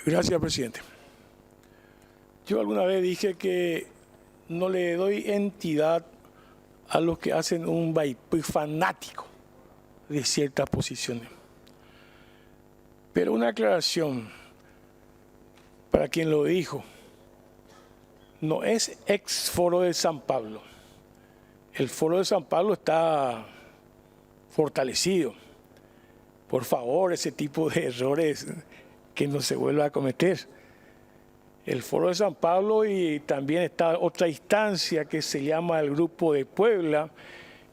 Gracias, presidente. Yo alguna vez dije que no le doy entidad a los que hacen un vaipú fanático de ciertas posiciones. Pero una aclaración para quien lo dijo. No es ex Foro de San Pablo. El Foro de San Pablo está fortalecido. Por favor, ese tipo de errores que no se vuelva a cometer. El Foro de San Pablo, y también está otra instancia que se llama el Grupo de Puebla,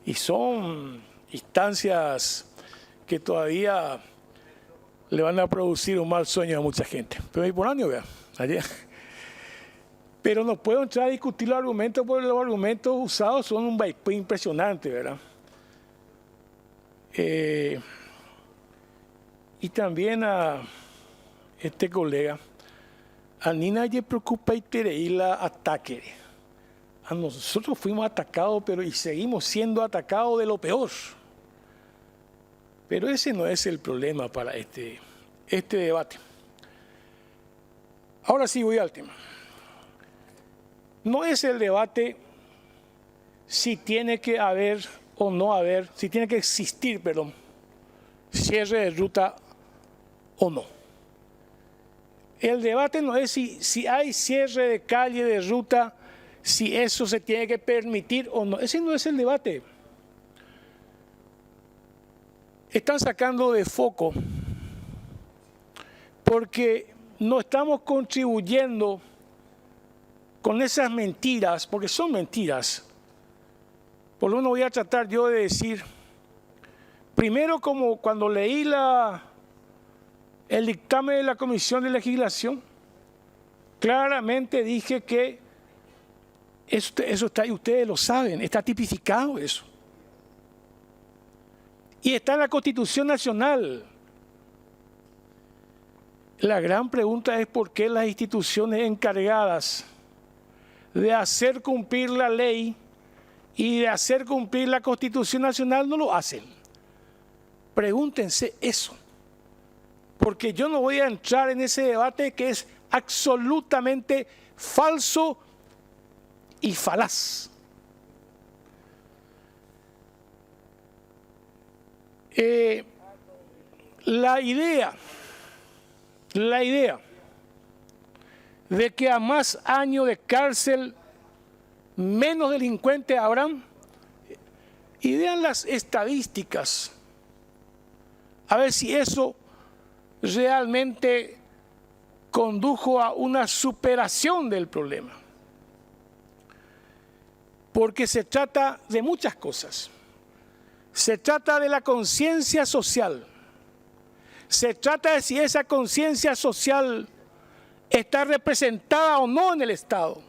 y son instancias que todavía le van a producir un mal sueño a mucha gente. Pero es por año, vea, ayer. Pero no puedo entrar a discutir los argumentos porque los argumentos usados son un vaipú impresionante, ¿verdad? Y también a este colega, a Nina le preocupa y la ataque. A nosotros fuimos atacados, pero y seguimos siendo atacados de lo peor. Pero ese no es el problema para este debate. Ahora sí voy al tema. No es el debate si tiene que haber o no haber, si tiene que existir, perdón, cierre de ruta o no. El debate no es si hay cierre de calle, de ruta, si eso se tiene que permitir o no. Ese no es el debate. Están sacando de foco porque no estamos contribuyendo con esas mentiras, porque son mentiras. Por lo menos voy a tratar yo de decir, primero, como cuando leí el dictamen de la Comisión de Legislación, claramente dije que eso está, y ustedes lo saben, está tipificado eso. Y está en la Constitución Nacional. La gran pregunta es por qué las instituciones encargadas de hacer cumplir la ley y de hacer cumplir la Constitución Nacional no lo hacen. Pregúntense eso, porque yo no voy a entrar en ese debate que es absolutamente falso y falaz. La idea de que a más años de cárcel menos delincuentes habrán, y vean las estadísticas, a ver si eso realmente condujo a una superación del problema. Porque se trata de muchas cosas. Se trata de la conciencia social. Se trata de si esa conciencia social está representada o no en el Estado.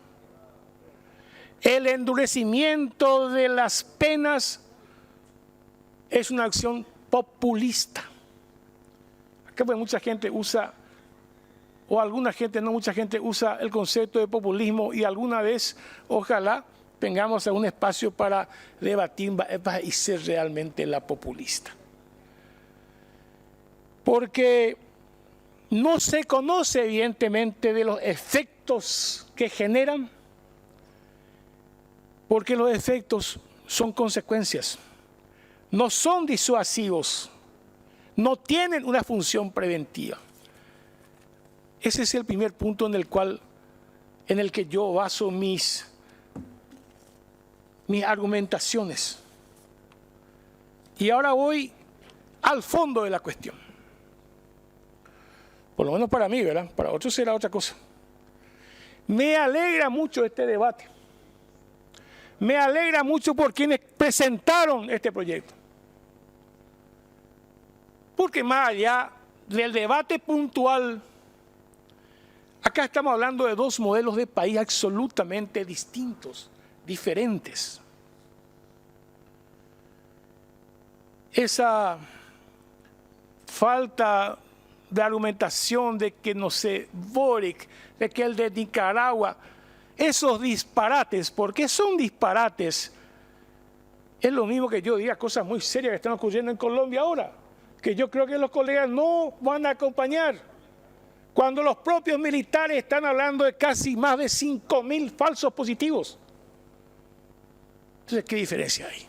El endurecimiento de las penas es una acción populista. Acá pues mucha gente usa, o alguna gente, no mucha gente usa el concepto de populismo, y alguna vez, ojalá, tengamos algún espacio para debatir y ser realmente la populista. Porque no se conoce evidentemente de los efectos que generan, porque los efectos son consecuencias, no son disuasivos, no tienen una función preventiva. Ese es el primer punto en el que yo baso mis argumentaciones. Y ahora voy al fondo de la cuestión. Por lo menos para mí, ¿verdad? Para otros será otra cosa. Me alegra mucho este debate. Me alegra mucho por quienes presentaron este proyecto. Porque más allá del debate puntual, acá estamos hablando de dos modelos de país absolutamente distintos, diferentes. Esa falta de argumentación de que no sé, Boric, de que el de Nicaragua, esos disparates, porque son disparates, es lo mismo que yo diga cosas muy serias que están ocurriendo en Colombia ahora, que yo creo que los colegas no van a acompañar, cuando los propios militares están hablando de casi más de 5.000 falsos positivos. Entonces, ¿qué diferencia hay?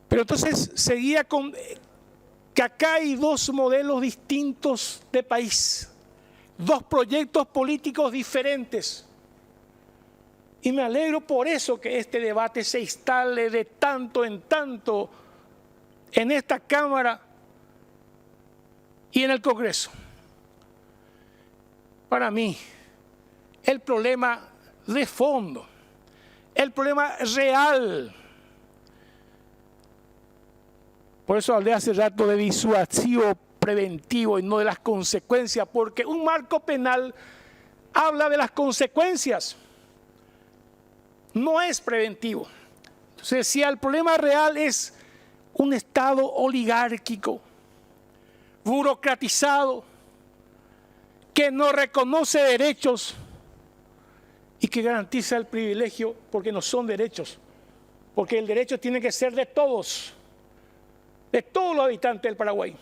Pero entonces seguía con que acá hay dos modelos distintos de país, dos proyectos políticos diferentes. Y me alegro por eso que este debate se instale de tanto en tanto en esta Cámara y en el Congreso. Para mí, el problema de fondo, el problema real, por eso hablé hace rato de disuasivo preventivo y no de las consecuencias, porque un marco penal habla de las consecuencias, no es preventivo. Entonces, si el problema real es un Estado oligárquico, burocratizado, que no reconoce derechos y que garantiza el privilegio porque no son derechos, porque el derecho tiene que ser de todos los habitantes del Paraguay,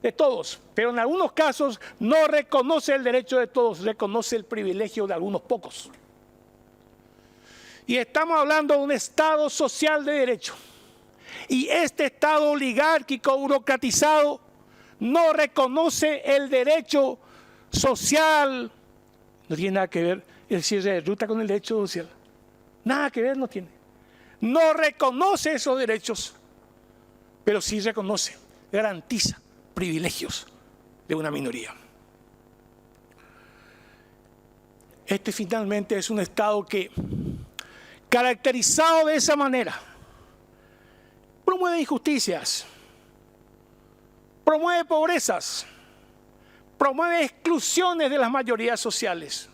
de todos, pero en algunos casos no reconoce el derecho de todos, reconoce el privilegio de algunos pocos. Y estamos hablando de un Estado social de derecho. Y este Estado oligárquico, burocratizado, no reconoce el derecho social. No tiene nada que ver el cierre de ruta con el derecho social. Nada que ver no tiene. No reconoce esos derechos, pero sí reconoce, garantiza privilegios de una minoría. Este finalmente es un Estado que, caracterizado de esa manera, promueve injusticias, promueve pobrezas, promueve exclusiones de las mayorías sociales.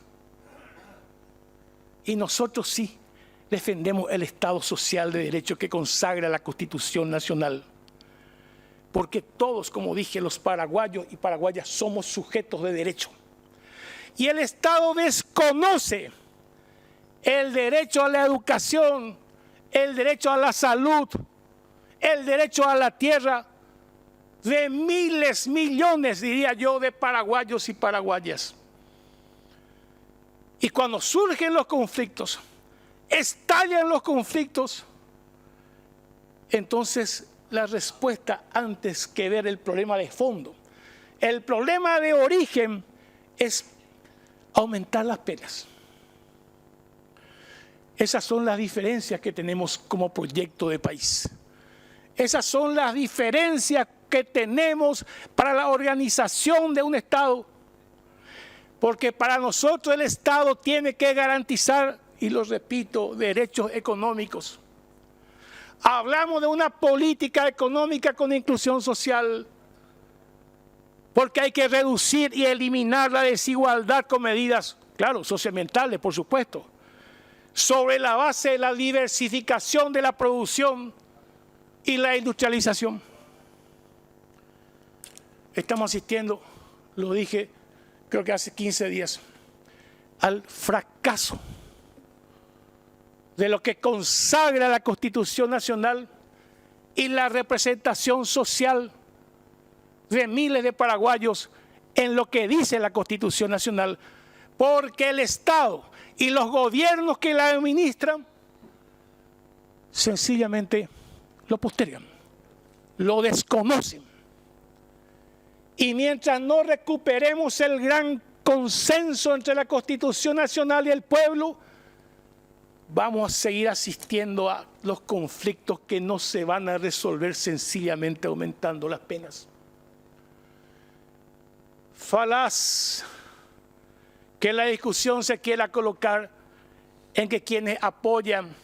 Y nosotros sí defendemos el Estado social de derecho que consagra la Constitución Nacional. Porque todos, como dije, los paraguayos y paraguayas somos sujetos de derecho. Y el Estado desconoce el derecho a la educación, el derecho a la salud, el derecho a la tierra de miles, millones, diría yo, de paraguayos y paraguayas. Y cuando surgen los conflictos, estallan los conflictos, entonces la respuesta, antes que ver el problema de fondo, el problema de origen es aumentar las penas. Esas son las diferencias que tenemos como proyecto de país. Esas son las diferencias que tenemos para la organización de un Estado. Porque para nosotros el Estado tiene que garantizar, y lo repito, derechos económicos. Hablamos de una política económica con inclusión social, porque hay que reducir y eliminar la desigualdad con medidas, claro, socioambientales, por supuesto, sobre la base de la diversificación de la producción y la industrialización. Estamos asistiendo, lo dije, creo que hace 15 días, al fracaso de lo que consagra la Constitución Nacional y la representación social de miles de paraguayos en lo que dice la Constitución Nacional, porque el Estado y los gobiernos que la administran sencillamente lo postergan, lo desconocen. Y mientras no recuperemos el gran consenso entre la Constitución Nacional y el pueblo, vamos a seguir asistiendo a los conflictos que no se van a resolver sencillamente aumentando las penas. Falaz que la discusión se quiera colocar en que quienes apoyan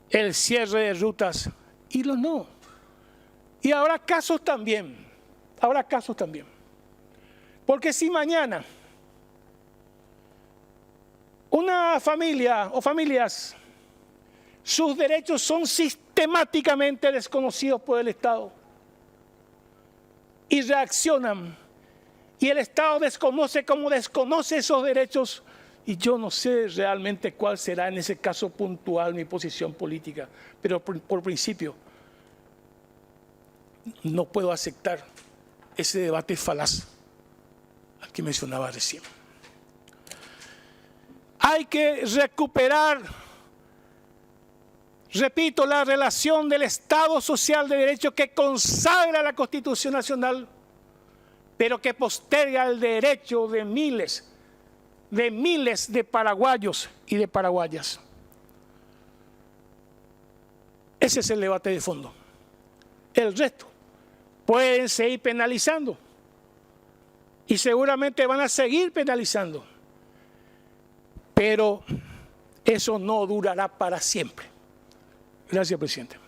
el cierre de rutas y los no. Y habrá casos también, Porque si mañana una familia o familias, sus derechos son sistemáticamente desconocidos por el Estado y reaccionan, y el Estado desconoce como desconoce esos derechos, y yo no sé realmente cuál será en ese caso puntual mi posición política, pero por principio no puedo aceptar ese debate falaz al que mencionaba recién. Hay que recuperar, repito, la relación del Estado social de derecho que consagra la Constitución Nacional, pero que posterga el derecho de miles de paraguayos y de paraguayas. Ese es el debate de fondo. El resto pueden seguir penalizando y seguramente van a seguir penalizando, pero eso no durará para siempre. Gracias, presidente.